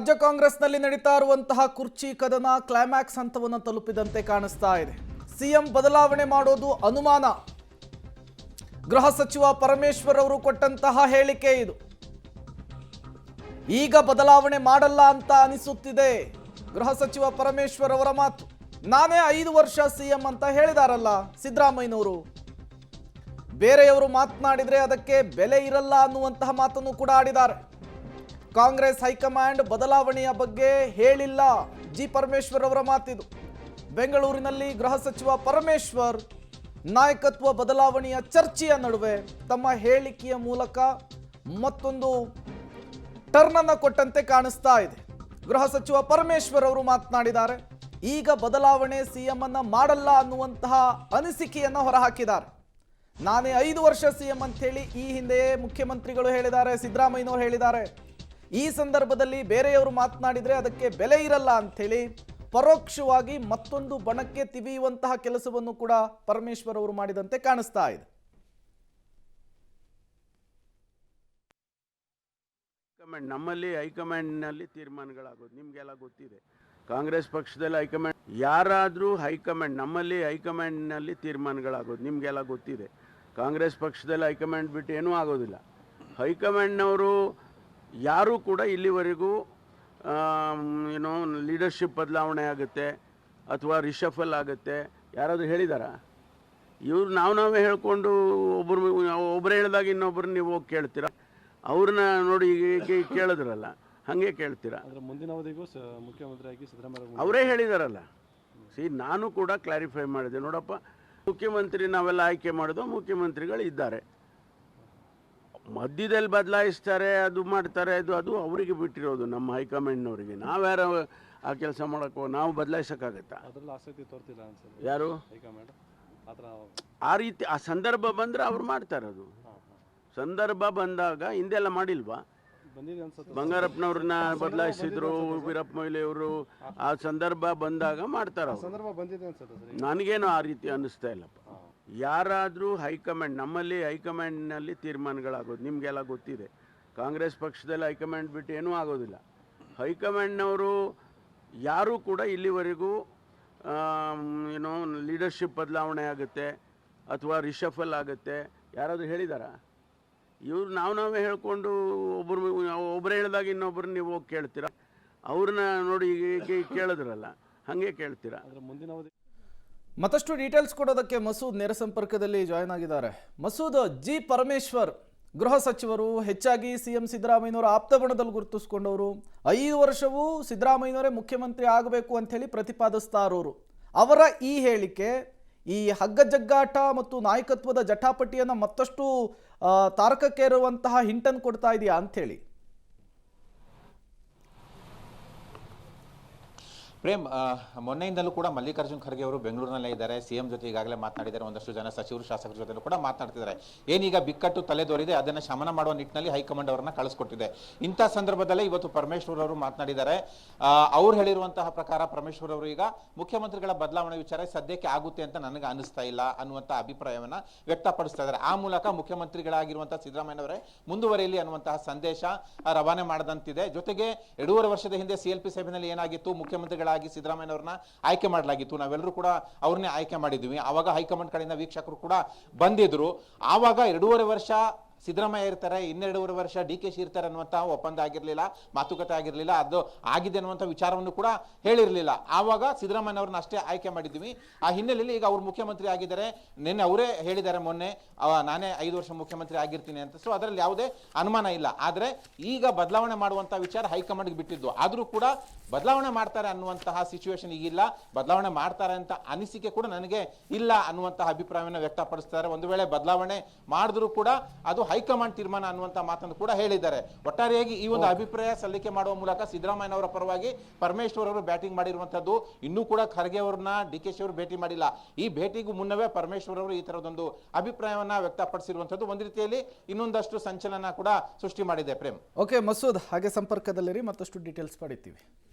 ರಾಜ್ಯ ಕಾಂಗ್ರೆಸ್ನಲ್ಲಿ ನಡೀತಾ ಇರುವಂತಹ ಕುರ್ಚಿ ಕದನ ಕ್ಲೈಮ್ಯಾಕ್ಸ್ ಹಂತವನ್ನು ತಲುಪಿದಂತೆ ಕಾಣಿಸ್ತಾ ಇದೆ. ಸಿಎಂ ಬದಲಾವಣೆ ಮಾಡೋದು ಅನುಮಾನ. ಗೃಹ ಸಚಿವ ಪರಮೇಶ್ವರ್ ಅವರು ಕೊಟ್ಟಂತಹ ಹೇಳಿಕೆ ಇದು. ಈಗ ಬದಲಾವಣೆ ಮಾಡಲ್ಲ ಅಂತ ಅನಿಸುತ್ತಿದೆ. ಗೃಹ ಸಚಿವ ಪರಮೇಶ್ವರ್ ಅವರ ಮಾತು. ನಾನೇ 5 ವರ್ಷ ಸಿಎಂ ಅಂತ ಹೇಳಿದಾರಲ್ಲ ಸಿದ್ದರಾಮಯ್ಯನವರು. ಬೇರೆಯವರು ಮಾತನಾಡಿದ್ರೆ ಅದಕ್ಕೆ ಬೆಲೆ ಇರಲ್ಲ ಅನ್ನುವಂತಹ ಮಾತನ್ನು ಕೂಡ ಆಡಿದ್ದಾರೆ. ಕಾಂಗ್ರೆಸ್ ಹೈಕಮಾಂಡ್ ಬದಲಾವಣೆಯ ಬಗ್ಗೆ ಹೇಳಿಲ್ಲ. ಜಿ ಪರಮೇಶ್ವರ್ ಅವರ ಮಾತಿದು. ಬೆಂಗಳೂರಿನಲ್ಲಿ ಗೃಹ ಸಚಿವ ಪರಮೇಶ್ವರ್ ನಾಯಕತ್ವ ಬದಲಾವಣೆಯ ಚರ್ಚೆಯ ನಡುವೆ ತಮ್ಮ ಹೇಳಿಕೆಯ ಮೂಲಕ ಮತ್ತೊಂದು ಟರ್ನ್ ಅನ್ನು ಕೊಟ್ಟಂತೆ ಕಾಣಿಸ್ತಾ ಇದೆ. ಗೃಹ ಸಚಿವ ಪರಮೇಶ್ವರ್ ಅವರು ಮಾತನಾಡಿದ್ದಾರೆ. ಈಗ ಬದಲಾವಣೆ ಸಿಎಂ ಅನ್ನ ಮಾಡಲ್ಲ ಅನ್ನುವಂತಹ ಅನಿಸಿಕೆಯನ್ನು ಹೊರಹಾಕಿದ್ದಾರೆ. ನಾನೇ 5 ವರ್ಷ ಸಿಎಂ ಅಂತ ಹೇಳಿ ಈ ಹಿಂದೆಯೇ ಮುಖ್ಯಮಂತ್ರಿಗಳು ಹೇಳಿದ್ದಾರೆ, ಸಿದ್ದರಾಮಯ್ಯನವರು ಹೇಳಿದ್ದಾರೆ. ಈ ಸಂದರ್ಭದಲ್ಲಿ ಬೇರೆಯವರು ಮಾತನಾಡಿದ್ರೆ ಅದಕ್ಕೆ ಬೆಲೆ ಇರಲ್ಲ ಅಂಥೇಳಿ ಪರೋಕ್ಷವಾಗಿ ಮತ್ತೊಂದು ಬಣಕ್ಕೆ ತಿವಿಯುವಂತಹ ಕೆಲಸವನ್ನು ಕೂಡ ಪರಮೇಶ್ವರ್ ಅವರು ಮಾಡಿದಂತೆ ಕಾಣಿಸ್ತಾ ಇದೆ. ನಮ್ಮಲ್ಲಿ ಹೈಕಮಾಂಡ್ನಲ್ಲಿ ತೀರ್ಮಾನಗಳಾಗೋದು ನಿಮಗೆಲ್ಲ ಗೊತ್ತಿದೆ. ಕಾಂಗ್ರೆಸ್ ಪಕ್ಷದಲ್ಲಿ ಹೈಕಮಾಂಡ್ ಯಾರಾದರೂ ಹೈಕಮಾಂಡ್ ನಮ್ಮಲ್ಲಿ ಹೈಕಮಾಂಡ್ನಲ್ಲಿ ತೀರ್ಮಾನಗಳಾಗೋದು ನಿಮಗೆಲ್ಲ ಗೊತ್ತಿದೆ. ಕಾಂಗ್ರೆಸ್ ಪಕ್ಷದಲ್ಲಿ ಹೈಕಮಾಂಡ್ ಬಿಟ್ಟು ಏನೂ ಆಗೋದಿಲ್ಲ. ಹೈಕಮಾಂಡ್ನವರು ಯಾರೂ ಕೂಡ ಇಲ್ಲಿವರೆಗೂ ಏನೋ ಲೀಡರ್ಶಿಪ್ ಬದಲಾವಣೆ ಆಗುತ್ತೆ ಅಥವಾ ರಿಷಫಲ್ ಆಗುತ್ತೆ ಯಾರಾದರೂ ಹೇಳಿದಾರಾ? ಇವ್ರು ನಾವೇ ಹೇಳ್ಕೊಂಡು ಒಬ್ಬರು ಹೇಳಿದಾಗ ಇನ್ನೊಬ್ಬರು ನೀವು ಹೋಗಿ ಕೇಳ್ತೀರಾ? ಅವ್ರನ್ನ ನೋಡಿ ಕೇಳಿದ್ರಲ್ಲ, ಹಾಗೆ ಕೇಳ್ತೀರಾ? ಮುಂದಿನ ಅವಧಿಗೂ ಮುಖ್ಯಮಂತ್ರಿಯಾಗಿ ಸಿದ್ದರಾಮಯ್ಯ ಅವರೇ ಹೇಳಿದಾರಲ್ಲ. ನಾನು ಕೂಡ ಕ್ಲಾರಿಫೈ ಮಾಡಿದೆ. ನೋಡಪ್ಪ, ಮುಖ್ಯಮಂತ್ರಿ ನಾವೆಲ್ಲ ಆಯ್ಕೆ ಮಾಡೋದು ಮುಖ್ಯಮಂತ್ರಿಗಳು ಇದ್ದಾರೆ. ಮಧ್ಯದಲ್ಲಿ ಬದಲಾಯಿಸ್ತಾರೆ, ಅದು ಮಾಡ್ತಾರೆ, ಅದು ಅವರಿಗೆ ಬಿಟ್ಟಿರೋದು, ನಮ್ಮ ಹೈಕಮಾಂಡ್ನವರಿಗೆ. ನಾವ್ಯಾರು ಆ ಕೆಲಸ ಮಾಡೋಕ್ಕೋ ನಾವು ಬದಲಾಯಿಸೋಕ್ಕಾಗತ್ತಾ? ಅದರಲ್ಲಿ ಆಸಕ್ತಿ ತೋರ್ತಿಲ್ಲ ಅನ್ಸುತ್ತೆ ಯಾರು ಹೈಕಮಾಂಡ್. ಆ ರೀತಿ ಆ ಸಂದರ್ಭ ಬಂದರೆ ಅವ್ರು ಮಾಡ್ತಾರೆ. ಅದು ಸಂದರ್ಭ ಬಂದಾಗ ಹಿಂದೆಲ್ಲ ಮಾಡಿಲ್ವಾ? ಬಂಗಾರಪ್ಪನವ್ರನ್ನ ಬದಲಾಯಿಸಿದ್ರು, ವೀರಪ್ಪ ಮೊಯ್ಲಿಯವರು. ಆ ಸಂದರ್ಭ ಬಂದಾಗ ಮಾಡ್ತಾರೆ. ನನಗೇನು ಆ ರೀತಿ ಅನ್ನಿಸ್ತಾ ಇಲ್ಲಪ್ಪ. ಯಾರಾದರೂ ಹೈಕಮಾಂಡ್ ನಮ್ಮಲ್ಲಿ ಹೈಕಮಾಂಡ್ನಲ್ಲಿ ತೀರ್ಮಾನಗಳಾಗೋದು ನಿಮಗೆಲ್ಲ ಗೊತ್ತಿದೆ. ಕಾಂಗ್ರೆಸ್ ಪಕ್ಷದಲ್ಲಿ ಹೈಕಮಾಂಡ್ ಬಿಟ್ಟು ಏನೂ ಆಗೋದಿಲ್ಲ. ಹೈಕಮಾಂಡ್ನವರು ಯಾರೂ ಕೂಡ ಇಲ್ಲಿವರೆಗೂ ಏನೋ ಲೀಡರ್ಶಿಪ್ ಬದಲಾವಣೆ ಆಗುತ್ತೆ ಅಥವಾ ರಿಷಫಲ್ ಆಗುತ್ತೆ ಯಾರಾದರೂ ಹೇಳಿದಾರಾ? ಇವ್ರು ನಾವೇ ಹೇಳ್ಕೊಂಡು ಒಬ್ಬರು ಹೇಳಿದಾಗ ಇನ್ನೊಬ್ಬರು ನೀವು ಹೋಗಿ ಕೇಳ್ತೀರಾ? ಅವ್ರನ್ನ ನೋಡಿ ಕೇಳಿದ್ರಲ್ಲ, ಹಾಗೆ ಕೇಳ್ತೀರಾ? ಮುಂದಿನ ಅವಧಿ ಮತ್ತಷ್ಟು ಡೀಟೇಲ್ಸ್ ಕೊಡೋದಕ್ಕೆ ಮಸೂದ್ ನೇರ ಸಂಪರ್ಕದಲ್ಲಿ ಜಾಯ್ನ್ ಆಗಿದ್ದಾರೆ. ಮಸೂದ್, ಜಿ ಪರಮೇಶ್ವರ್ ಗೃಹ ಸಚಿವರು, ಹೆಚ್ಚಾಗಿ ಸಿಎಂ ಸಿದ್ದರಾಮಯ್ಯನವರ ಆಪ್ತ ಬಣದಲ್ಲಿ ಗುರುತಿಸ್ಕೊಂಡವರು, 5 ವರ್ಷವೂ ಸಿದ್ದರಾಮಯ್ಯನವರೇ ಮುಖ್ಯಮಂತ್ರಿ ಆಗಬೇಕು ಅಂತ ಹೇಳಿ ಪ್ರತಿಪಾದಿಸ್ತಾ ಇರೋರು. ಅವರ ಈ ಹೇಳಿಕೆ ಈ ಹಗ್ಗ ಜಗ್ಗಾಟ ಮತ್ತು ನಾಯಕತ್ವದ ಜಟಾಪಟಿಯನ್ನು ಮತ್ತಷ್ಟು ತಾರಕಕ್ಕೇರುವಂತಹ ಹಿಂಟನ್ನು ಕೊಡ್ತಾ ಇದೆಯಾ ಅಂಥೇಳಿ? ಪ್ರೇಮ್, ಮೊನ್ನೆಯಿಂದಲೂ ಕೂಡ ಮಲ್ಲಿಕಾರ್ಜುನ್ ಖರ್ಗೆ ಅವರು ಬೆಂಗಳೂರಿನಲ್ಲೇ ಇದ್ದಾರೆ. ಸಿಎಂ ಜೊತೆ ಈಗಾಗಲೇ ಮಾತನಾಡಿದ್ದಾರೆ. ಒಂದಷ್ಟು ಜನ ಸಚಿವರು, ಶಾಸಕರ ಜೊತೆ ಕೂಡ ಮಾತನಾಡ್ತಿದ್ದಾರೆ. ಏನೀಗ ಬಿಕ್ಕಟ್ಟು ತಲೆದೋರಿದೆ, ಅದನ್ನು ಶಮನ ಮಾಡುವ ನಿಟ್ಟಿನಲ್ಲಿ ಹೈಕಮಾಂಡ್ ಅವರನ್ನ ಕಳಿಸ್ಕೊಟ್ಟಿದೆ. ಇಂಥ ಸಂದರ್ಭದಲ್ಲೇ ಇವತ್ತು ಪರಮೇಶ್ವರ್ ಅವರು ಮಾತನಾಡಿದ್ದಾರೆ. ಅವ್ರು ಹೇಳಿರುವಂತಹ ಪ್ರಕಾರ ಪರಮೇಶ್ವರ್ ಅವರು ಈಗ ಮುಖ್ಯಮಂತ್ರಿಗಳ ಬದಲಾವಣೆ ವಿಚಾರ ಸದ್ಯಕ್ಕೆ ಆಗುತ್ತೆ ಅಂತ ನನಗೆ ಅನಿಸ್ತಾ ಇಲ್ಲ ಅನ್ನುವಂಥ ಅಭಿಪ್ರಾಯವನ್ನ ವ್ಯಕ್ತಪಡಿಸ್ತಾ ಇದ್ದಾರೆ. ಆ ಮೂಲಕ ಮುಖ್ಯಮಂತ್ರಿಗಳಾಗಿರುವಂತಹ ಸಿದ್ದರಾಮಯ್ಯನವರೇ ಮುಂದುವರಿಯಲಿ ಅನ್ನುವಂತಹ ಸಂದೇಶ ರವಾನೆ ಮಾಡದಂತಿದೆ. ಜೊತೆಗೆ 2.5 ವರ್ಷದ ಹಿಂದೆ CLP ಸಭೆಯಲ್ಲಿ ಏನಾಗಿತ್ತು, ಮುಖ್ಯಮಂತ್ರಿಗಳ ಸಿದ್ದರಾಮಯ್ಯನವರನ್ನ ಆಯ್ಕೆ ಮಾಡಲಾಗಿತ್ತು. ನಾವೆಲ್ಲರೂ ಕೂಡ ಅವ್ರನ್ನೇ ಆಯ್ಕೆ ಮಾಡಿದ್ವಿ. ಆವಾಗ ಹೈಕಮಾಂಡ್ ಕಡೆಯಿಂದ ವೀಕ್ಷಕರು ಕೂಡ ಬಂದಿದ್ರು. ಆವಾಗ 2.5 ವರ್ಷ ಸಿದ್ದರಾಮಯ್ಯ ಇರ್ತಾರೆ, 2.5 ವರ್ಷ DK ಇರ್ತಾರೆ ಅನ್ನುವಂತಹ ಒಪ್ಪಂದ ಆಗಿರಲಿಲ್ಲ, ಮಾತುಕತೆ ಆಗಿರಲಿಲ್ಲ. ಅದು ಆಗಿದೆ ಅನ್ನುವಂಥ ವಿಚಾರವನ್ನು ಕೂಡ ಹೇಳಿರಲಿಲ್ಲ. ಆವಾಗ ಸಿದ್ದರಾಮಯ್ಯನವ್ರನ್ನ ಅಷ್ಟೇ ಆಯ್ಕೆ ಮಾಡಿದ್ವಿ. ಆ ಹಿನ್ನೆಲೆಯಲ್ಲಿ ಈಗ ಅವರು ಮುಖ್ಯಮಂತ್ರಿ ಆಗಿದ್ದಾರೆ. ನಿನ್ನೆ ಅವರೇ ಹೇಳಿದ್ದಾರೆ, ಮೊನ್ನೆ ನಾನೇ 5 ವರ್ಷ ಮುಖ್ಯಮಂತ್ರಿ ಆಗಿರ್ತೀನಿ ಅಂತ. ಸೊ ಅದರಲ್ಲಿ ಯಾವುದೇ ಅನುಮಾನ ಇಲ್ಲ. ಆದರೆ ಈಗ ಬದಲಾವಣೆ ಮಾಡುವಂಥ ವಿಚಾರ ಹೈಕಮಾಂಡ್ಗೆ ಬಿಟ್ಟಿದ್ದು. ಆದರೂ ಕೂಡ ಬದಲಾವಣೆ ಮಾಡ್ತಾರೆ ಅನ್ನುವಂತಹ ಸಿಚುವೇಶನ್ ಈಗಿಲ್ಲ. ಬದಲಾವಣೆ ಮಾಡ್ತಾರೆ ಅಂತ ಅನಿಸಿಕೆ ಕೂಡ ನನಗೆ ಇಲ್ಲ ಅನ್ನುವಂತಹ ಅಭಿಪ್ರಾಯವನ್ನು ವ್ಯಕ್ತಪಡಿಸ್ತಾರೆ. ಒಂದು ವೇಳೆ ಬದಲಾವಣೆ ಮಾಡಿದ್ರು ಕೂಡ ಅದು ಹೈಕಮಾಂಡ್ ತೀರ್ಮಾನ ಅನ್ನುವಂಥ ಮಾತನ್ನು ಕೂಡ ಹೇಳಿದ್ದಾರೆ. ಒಟ್ಟಾರೆಯಾಗಿ ಈ ಒಂದು ಅಭಿಪ್ರಾಯ ಸಲ್ಲಿಕೆ ಮಾಡುವ ಮೂಲಕ ಸಿದ್ದರಾಮಯ್ಯನವರ ಪರವಾಗಿ ಪರಮೇಶ್ವರ್ ಅವರು ಬ್ಯಾಟಿಂಗ್ ಮಾಡಿರುವಂಥದ್ದು. ಇನ್ನೂ ಕೂಡ ಖರ್ಗೆ ಅವರನ್ನ DK ಅವರು ಭೇಟಿ ಮಾಡಿಲ್ಲ. ಈ ಭೇಟಿಗೂ ಮುನ್ನವೇ ಪರಮೇಶ್ವರ್ ಅವರು ಈ ತರದೊಂದು ಅಭಿಪ್ರಾಯವನ್ನ ವ್ಯಕ್ತಪಡಿಸಿರುವಂಥದ್ದು ಒಂದು ರೀತಿಯಲ್ಲಿ ಇನ್ನೊಂದಷ್ಟು ಸಂಚಲನ ಕೂಡ ಸೃಷ್ಟಿ ಮಾಡಿದೆ. ಪ್ರೇಮ್, ಓಕೆ ಮಸೂದ್, ಹಾಗೆ ಸಂಪರ್ಕದಲ್ಲಿರಿ, ಮತ್ತಷ್ಟು ಡೀಟೇಲ್ಸ್ ಪಡಿತೀವಿ.